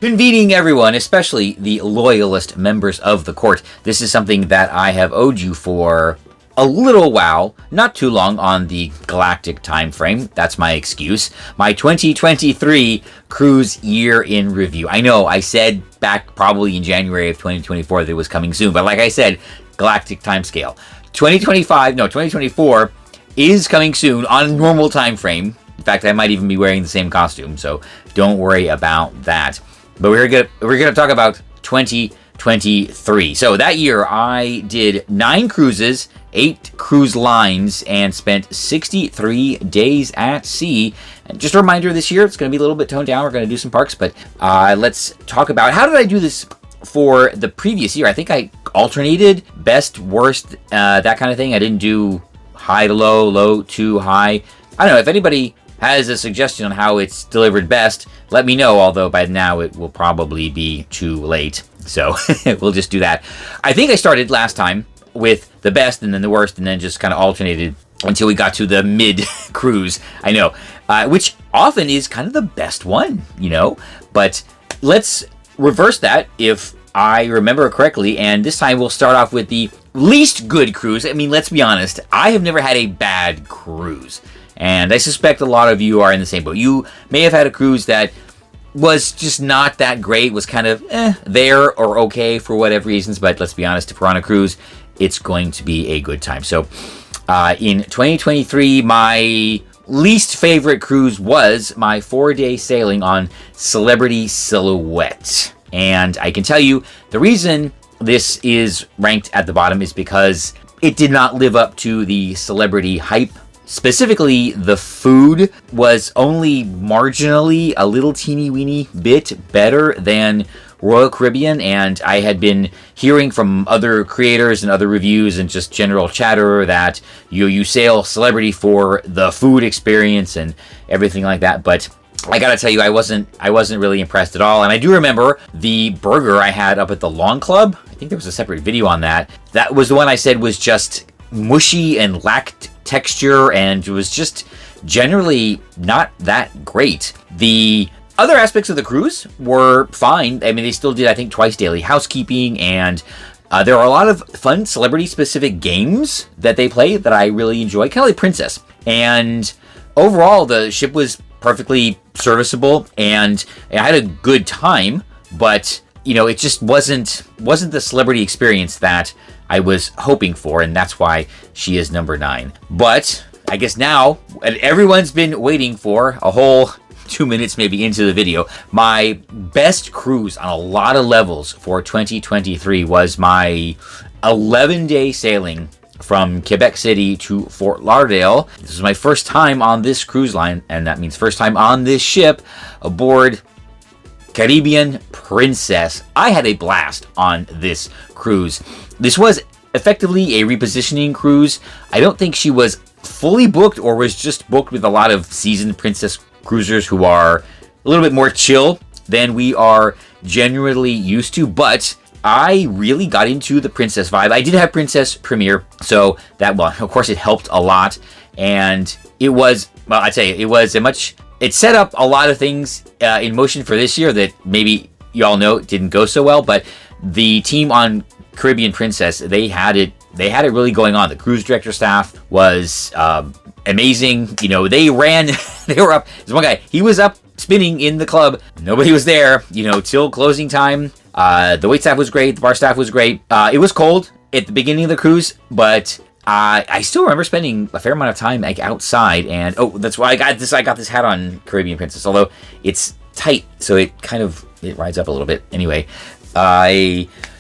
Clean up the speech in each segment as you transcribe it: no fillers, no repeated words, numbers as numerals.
Convening everyone, especially the loyalist members of the court. This is something that I have owed you for a little while, not too long on the galactic time frame. That's my excuse. My 2023 cruise year in review. I know I said back probably in January of 2024 that it was coming soon, but like I said, galactic timescale. 2024 is coming soon on a normal time frame. In fact, I might even be wearing the same costume, so don't worry about that. But we're gonna talk about 2023. So that year I did 9 cruises, 8 cruise lines, and spent 63 days at sea. And just a reminder, this year it's going to be a little bit toned down. We're going to do some parks, but let's talk about how did I do this for the previous year. I think I alternated best, worst, that kind of thing. I didn't do high to low, low to high. I don't know if anybody has a suggestion on how it's delivered best, let me know, although by now it will probably be too late. So we'll just do that. I think I started last time with the best and then the worst and then just kind of alternated until we got to the mid cruise. I know, which often is kind of the best one, you know, but let's reverse that if I remember correctly. And this time we'll start off with the least good cruise. I mean, let's be honest. I have never had a bad cruise. And I suspect a lot of you are in the same boat. You may have had a cruise that was just not that great, was kind of there or okay for whatever reasons. But let's be honest, if we're on a cruise, it's going to be a good time. So in 2023, my least favorite cruise was my 4-day sailing on Celebrity Silhouette. And I can tell you the reason this is ranked at the bottom is because it did not live up to the celebrity hype. Specifically, the food was only marginally a little teeny weeny bit better than Royal Caribbean, and I had been hearing from other creators and other reviews and just general chatter that you sail Celebrity for the food experience and everything like that. But I gotta tell you, I wasn't really impressed at all. And I do remember the burger I had up at the Lawn Club. I think there was a separate video on that. That was the one I said was just mushy and lacked texture and was just generally not that great. The other aspects of the cruise were fine. I mean, they still did, I think, twice daily housekeeping, and there are a lot of fun celebrity-specific games that they play that I really enjoy, kind of like Princess. And overall, the ship was perfectly serviceable, and I had a good time, but you know, it just wasn't the celebrity experience that I was hoping for, and that's why she is number 9. But I guess now, and everyone's been waiting for a whole 2 minutes maybe into the video, my best cruise on a lot of levels for 2023 was my 11-day sailing from Quebec City to Fort Lauderdale. This was my first time on this cruise line, and that means first time on this ship aboard Caribbean Princess. I had a blast on this cruise. This was effectively a repositioning cruise. I don't think she was fully booked or was just booked with a lot of seasoned Princess cruisers who are a little bit more chill than we are generally used to, but I really got into the Princess vibe. I did have Princess Premier, so that, well, of course it helped a lot, and it was, well, I'd say it was it set up a lot of things in motion for this year that maybe y'all know didn't go so well, but the team on Caribbean Princess, they had it really going on. The cruise director staff was amazing. You know, they were up. There's one guy, he was up spinning in the club. Nobody was there, you know, till closing time. The wait staff was great. The bar staff was great. It was cold at the beginning of the cruise, but I still remember spending a fair amount of time like outside. And that's why I got this hat on Caribbean Princess, although it's tight, so it rides up a little bit. Anyway,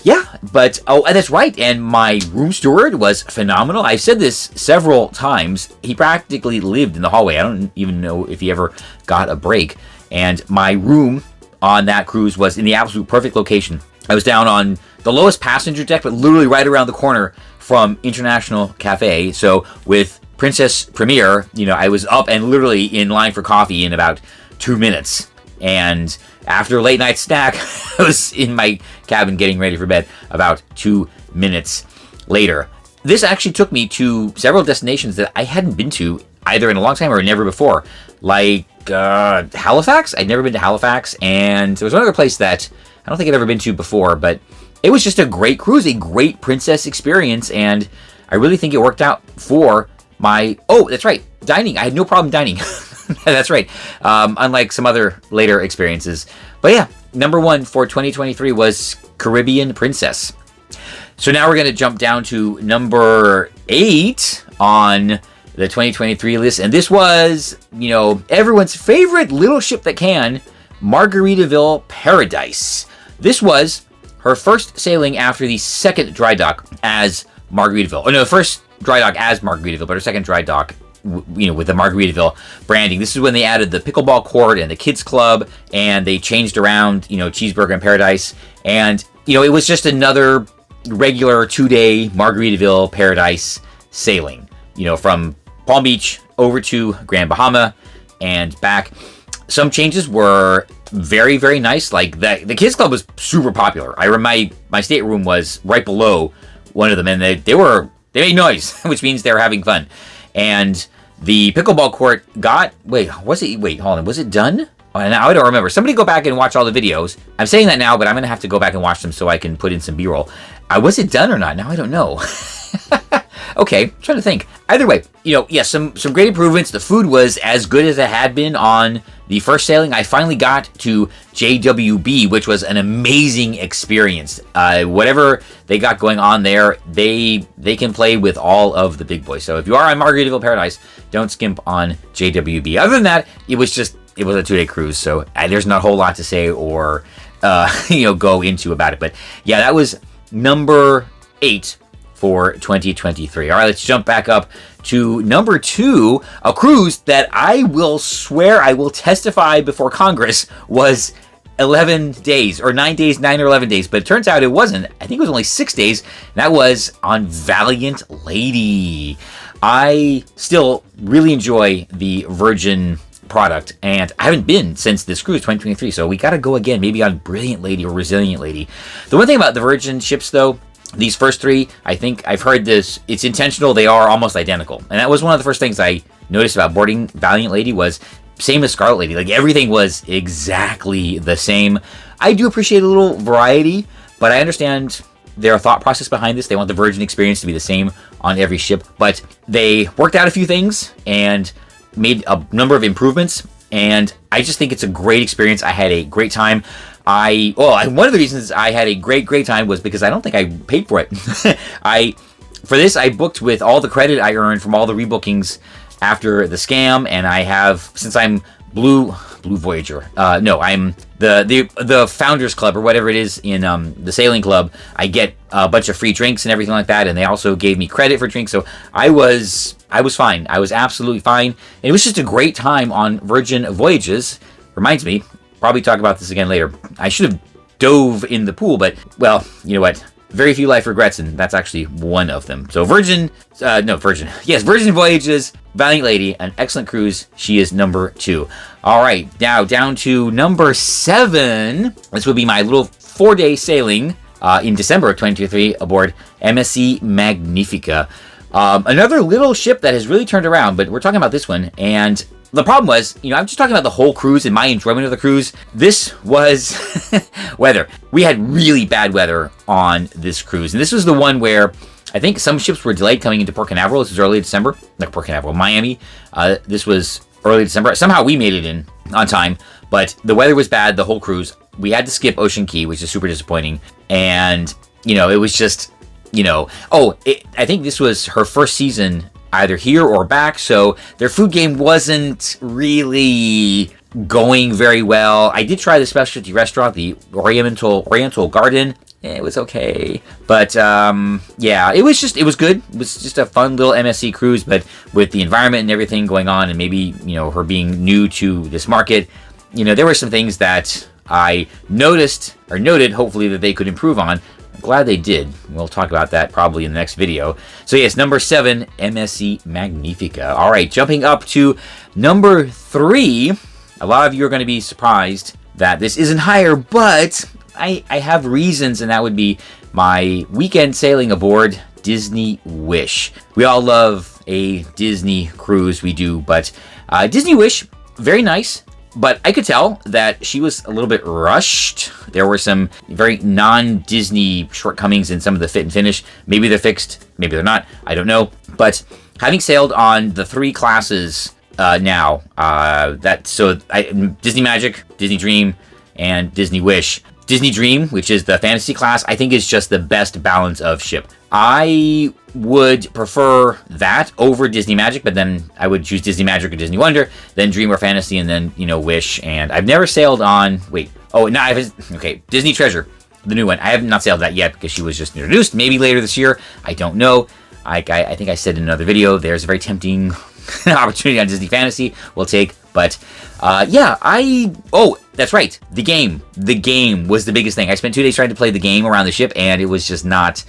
yeah, but, and that's right, and my room steward was phenomenal. I've said this several times. He practically lived in the hallway. I don't even know if he ever got a break. And my room on that cruise was in the absolute perfect location. I was down on the lowest passenger deck, but literally right around the corner from International Cafe. So with Princess Premier, you know, I was up and literally in line for coffee in about 2 minutes. And after a late night snack, I was in my cabin getting ready for bed about 2 minutes later. This actually took me to several destinations that I hadn't been to either in a long time or never before, like Halifax. I'd never been to Halifax, and there was another place that I don't think I'd ever been to before, but it was just a great cruise, a great princess experience, and I really think it worked out for my... Oh, that's right, dining. I had no problem dining. That's right, unlike some other later experiences. But yeah, number 1 for 2023 was Caribbean Princess. So now we're going to jump down to number 8 on the 2023 list, and this was, everyone's favorite little ship that can, Margaritaville Paradise. This was her first sailing after the second dry dock as Margaritaville. Oh no, first dry dock as Margaritaville, but her second dry dock, with the Margaritaville branding. This is when they added the pickleball court and the kids club, and they changed around, Cheeseburger and Paradise, and it was just another regular 2-day Margaritaville Paradise sailing, from Palm Beach over to Grand Bahama and back. Some changes were very, very nice. Like the kids club was super popular. I remember my stateroom was right below one of them, and they made noise, which means they were having fun. And the pickleball court got was it done? Now I don't remember. Somebody go back and watch all the videos. I'm saying that now, but I'm gonna have to go back and watch them so I can put in some B-roll. Was it done or not? Now I don't know. Okay, I'm trying to think. Either way, some great improvements. The food was as good as it had been on the first sailing. I finally got to JWB, which was an amazing experience. Whatever they got going on there, they can play with all of the big boys. So if you are on Margaritaville Paradise, don't skimp on JWB. Other than that, it was a 2-day cruise, so there's not a whole lot to say or go into about it. But yeah, that was number 8 for 2023. All right, let's jump back up to number 2, a cruise that I will swear, I will testify before Congress was 11 days, or 9 days, 9 or 11 days, but it turns out it wasn't. I think it was only 6 days. That was on Valiant Lady. I still really enjoy the Virgin product, and I haven't been since this cruise 2023, so we gotta go again, maybe on Brilliant Lady or Resilient Lady. The one thing about the Virgin ships, though, these first 3, I think I've heard this, it's intentional, they are almost identical. And that was one of the first things I noticed about boarding Valiant Lady was same as Scarlet Lady. Like, everything was exactly the same. I do appreciate a little variety, but I understand their thought process behind this. They want the Virgin experience to be the same on every ship, but they worked out a few things and made a number of improvements, and I just think it's a great experience. I had a great time. One of the reasons I had a great time was because I don't think I paid for it. For this, I booked with all the credit I earned from all the rebookings after the scam, and I have, since I'm Blue Voyager. I'm the Founders Club or whatever it is in the sailing club. I get a bunch of free drinks and everything like that, and they also gave me credit for drinks. So I was fine. I was absolutely fine. And it was just a great time on Virgin Voyages. Reminds me, probably talk about this again later. I should have dove in the pool, but well, you know what? Very few life regrets, and that's actually one of them. So Virgin Voyages, Valiant Lady, an excellent cruise. She is number 2. All right, now down to number 7. This would be my little 4-day sailing in December of 2023 aboard MSC Magnifica. Another little ship that has really turned around, but we're talking about this one, and the problem was, I'm just talking about the whole cruise and my enjoyment of the cruise. This was weather. We had really bad weather on this cruise. And this was the one where I think some ships were delayed coming into Port Canaveral. This was early December. Like Port Canaveral, Miami. This was early December. Somehow we made it in on time, but the weather was bad the whole cruise. We had to skip Ocean Key, which is super disappointing. And, it was just, I think this was her first season either here or back, so their food game wasn't really going very well. I did try the specialty restaurant, the Oriental Garden. It was okay, but it was good. It was just a fun little MSC cruise, but with the environment and everything going on, and maybe her being new to this market, there were some things that I noted, hopefully, that they could improve on. Glad they did. We'll talk about that probably in the next video. So yes, number 7, MSC Magnifica. All right, jumping up to number 3. A lot of you are going to be surprised that this isn't higher, but I have reasons, and that would be my weekend sailing aboard Disney Wish. We all love a Disney cruise, we do, but Disney Wish very nice. But I could tell that she was a little bit rushed. There were some very non-Disney shortcomings in some of the fit and finish. Maybe they're fixed, maybe they're not. I don't know. But having sailed on the 3 classes now, Disney Magic, Disney Dream, and Disney Wish. Disney Dream, which is the fantasy class, I think is just the best balance of ship. I would prefer that over Disney Magic, but then I would choose Disney Magic or Disney Wonder, then Dream or Fantasy, and then, Wish. And I've never sailed on... Disney Treasure, the new one. I have not sailed that yet because she was just introduced. Maybe later this year. I don't know. I think I said in another video, there's a very tempting opportunity on Disney Fantasy we'll take. But, that's right. The game. The game was the biggest thing. I spent 2 days trying to play the game around the ship, and it was just not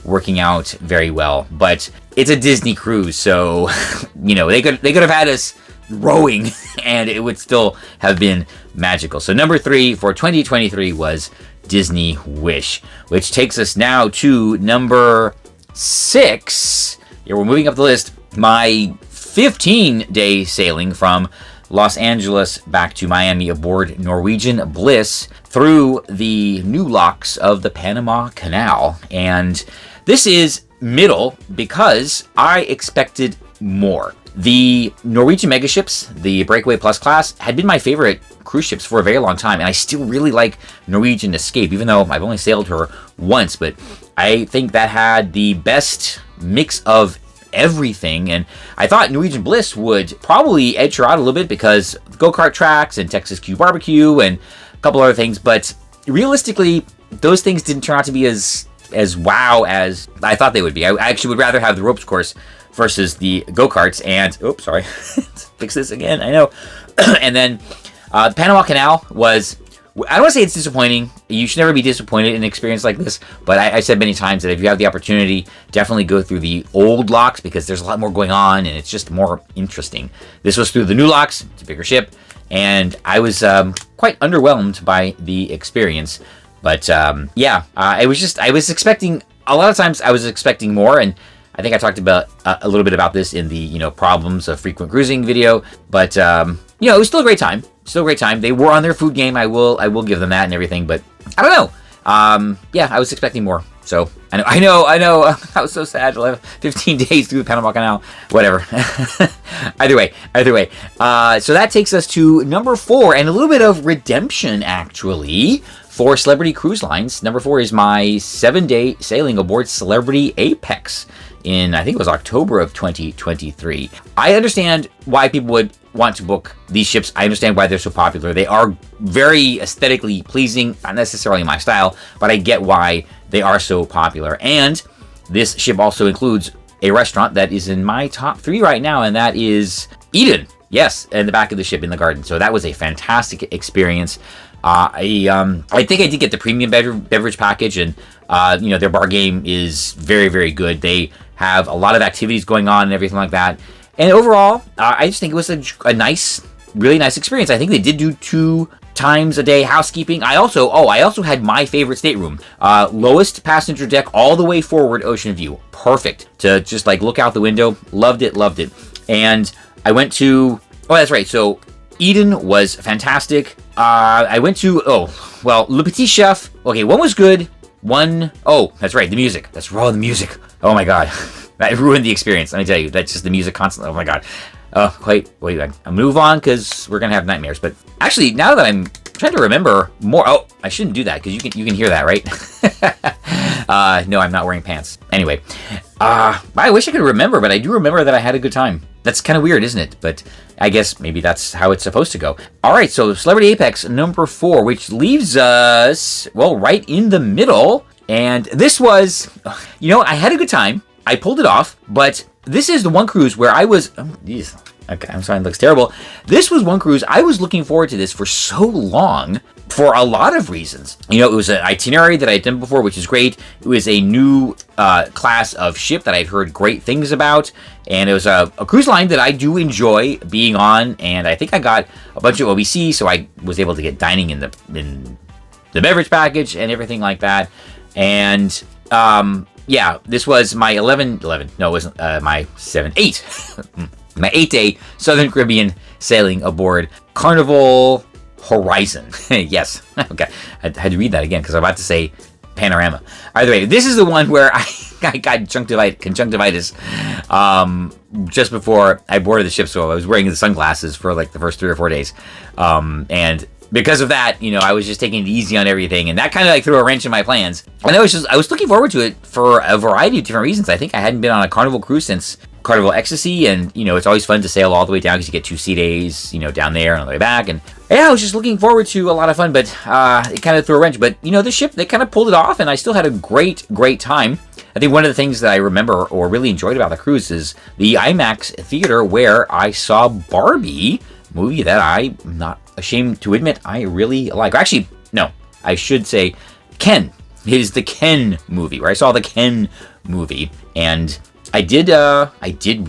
working out very well. But it's a Disney cruise, so, they could have had us rowing, and it would still have been magical. So number 3 for 2023 was Disney Wish, which takes us now to number 6. Yeah, we're moving up the list. My 15-day sailing from Los Angeles back to Miami aboard Norwegian Bliss through the new locks of the Panama Canal. And this is middle because I expected more. The Norwegian megaships, the Breakaway Plus class, had been my favorite cruise ships for a very long time, and I still really like Norwegian Escape, even though I've only sailed her once. But I think that had the best mix of everything, and I thought Norwegian Bliss would probably edge her out a little bit because go-kart tracks and Texas Q barbecue and a couple other things, but realistically those things didn't turn out to be as wow as I thought they would be. I actually would rather have the ropes course versus the go-karts, and fix this again, I know. And then the Panama Canal was, I don't want to say it's disappointing. You should never be disappointed in an experience like this. But I said many times that if you have the opportunity, definitely go through the old locks because there's a lot more going on and it's just more interesting. This was through the new locks. It's a bigger ship. And I was quite underwhelmed by the experience. But I was expecting, a lot of times I was expecting more. And I think I talked about a little bit about this in the, problems of frequent cruising video. But, it was still a great time. Still a great time. They were on their food game. I will give them that and everything, but I don't know. I was expecting more. So I know. I was so sad. 15 days through the Panama Canal. Whatever. Either way. So that takes us to number 4 and a little bit of redemption actually for Celebrity Cruise Lines. Number 4 is my 7-day sailing aboard Celebrity Apex in, I think it was October of 2023. I understand why people would want to book these ships. I understand why they're so popular. They are very aesthetically pleasing, not necessarily my style, but I get why they are so popular. And this ship also includes a restaurant that is in my top 3 right now, and that is Eden. Yes, in the back of the ship in the garden. So that was a fantastic experience. I think I did get the premium beverage package, and their bar game is very, very good. They have a lot of activities going on and everything like that. And overall, I just think it was a nice, really nice experience. I think they did do 2 times a day housekeeping. I also had my favorite stateroom, lowest passenger deck, all the way forward, ocean view, perfect to just like look out the window. Loved it. And I went to, that's right. So Eden was fantastic. I went to, Le Petit Chef. Okay, one was good. That's right, the music. That's raw, the music. Oh my god. That ruined the experience. Let me tell you, that's just the music constantly. Oh my god. I'll move on because we're gonna have nightmares. But actually, now that I'm trying to remember more, I shouldn't do that because you can hear that, right? No, I'm not wearing pants. Anyway, I wish I could remember, but I do remember that I had a good time. That's kind of weird, isn't it? But I guess maybe that's how it's supposed to go. All right, so Celebrity Apex number 4, which leaves us right in the middle. And this was, I had a good time. I pulled it off, but this is the one cruise where I was, okay, I'm sorry, it looks terrible. This was one cruise, I was looking forward to this for so long for a lot of reasons. It was an itinerary that I had done before, which is great. It was a new class of ship that I've heard great things about. And it was a cruise line that I do enjoy being on. And I think I got a bunch of OBC, so I was able to get dining in the beverage package and everything like that. And this was my my 8 my 8-day Southern Caribbean sailing aboard Carnival Horizon. Yes. Okay. I had to read that again because I'm about to say Panorama. Either way, this is the one where I got conjunctivitis just before I boarded the ship, so I was wearing the sunglasses for like the first 3 or 4 days. And because of that, I was just taking it easy on everything, and that kind of like threw a wrench in my plans. And I was looking forward to it for a variety of different reasons. I think I hadn't been on a Carnival cruise since Carnival Ecstasy, and it's always fun to sail all the way down because you get 2 sea days, down there and on the way back. And yeah, I was just looking forward to a lot of fun, but it kind of threw a wrench. But the ship, they kind of pulled it off, and I still had a great time. I think one of the things that I remember or really enjoyed about the cruise is the IMAX theater where I saw Barbie, movie that I'm not ashamed to admit I really like. Actually, no, I should say Ken. It is the Ken movie, where I saw the Ken movie, and I did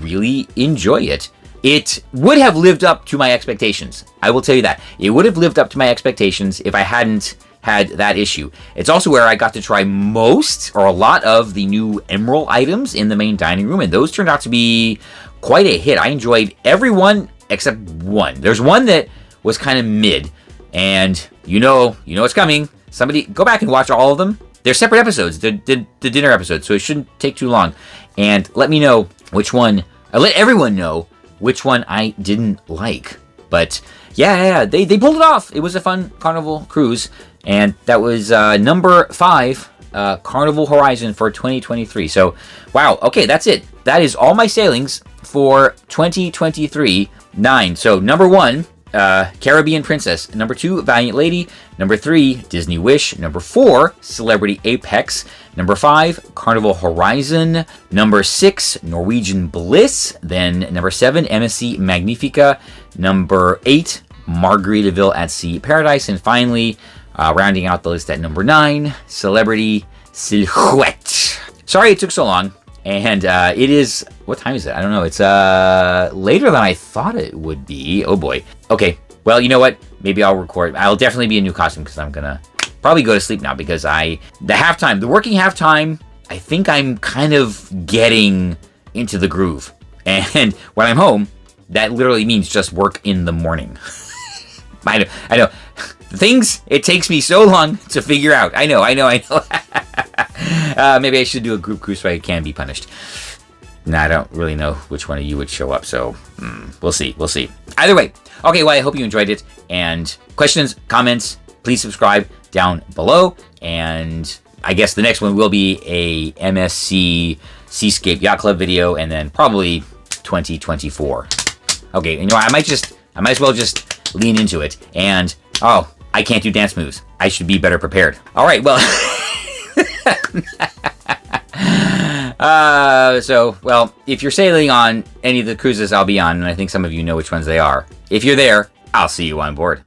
really enjoy it. It would have lived up to my expectations. I will tell you that. It would have lived up to my expectations if I hadn't had that issue. It's also where I got to try most or a lot of the new Emerald items in the main dining room, and those turned out to be quite a hit. I enjoyed every one except one. There's one that was kind of mid, and you know it's coming. Somebody go back and watch all of them. They're separate episodes. They're the dinner episodes, so it shouldn't take too long. And let me know which one. Let everyone know which one I didn't like. But yeah, they pulled it off. It was a fun Carnival cruise, and that was number 5, Carnival Horizon for 2023. So wow, okay, that's it. That is all my sailings for 2023. 9. So number 1. Caribbean Princess. Number 2, Valiant Lady. Number 3, Disney Wish. Number 4, Celebrity Apex. Number 5, Carnival Horizon. Number 6, Norwegian Bliss. Then number 7, MSC Magnifica. Number 8, Margaritaville at Sea Paradise. And finally, rounding out the list at number 9, Celebrity Silhouette. Sorry it took so long. And it is, what time is it? I don't know. It's later than I thought it would be. Oh boy. Okay. Well, you know what? Maybe I'll record. I'll definitely be a new costume because I'm going to probably go to sleep now because the working halftime, I think I'm kind of getting into the groove. And when I'm home, that literally means just work in the morning. I know. Things it takes me so long to figure out. I know. Maybe I should do a group cruise so I can be punished. Nah, I don't really know which one of you would show up, so we'll see. Either way, okay, well, I hope you enjoyed it. And questions, comments, please subscribe down below. And I guess the next one will be a MSC Seascape Yacht Club video, and then probably 2024. Okay, I might as well just lean into it. And, I can't do dance moves. I should be better prepared. All right, well... if you're sailing on any of the cruises I'll be on, and I think some of you know which ones they are, if you're there, I'll see you on board.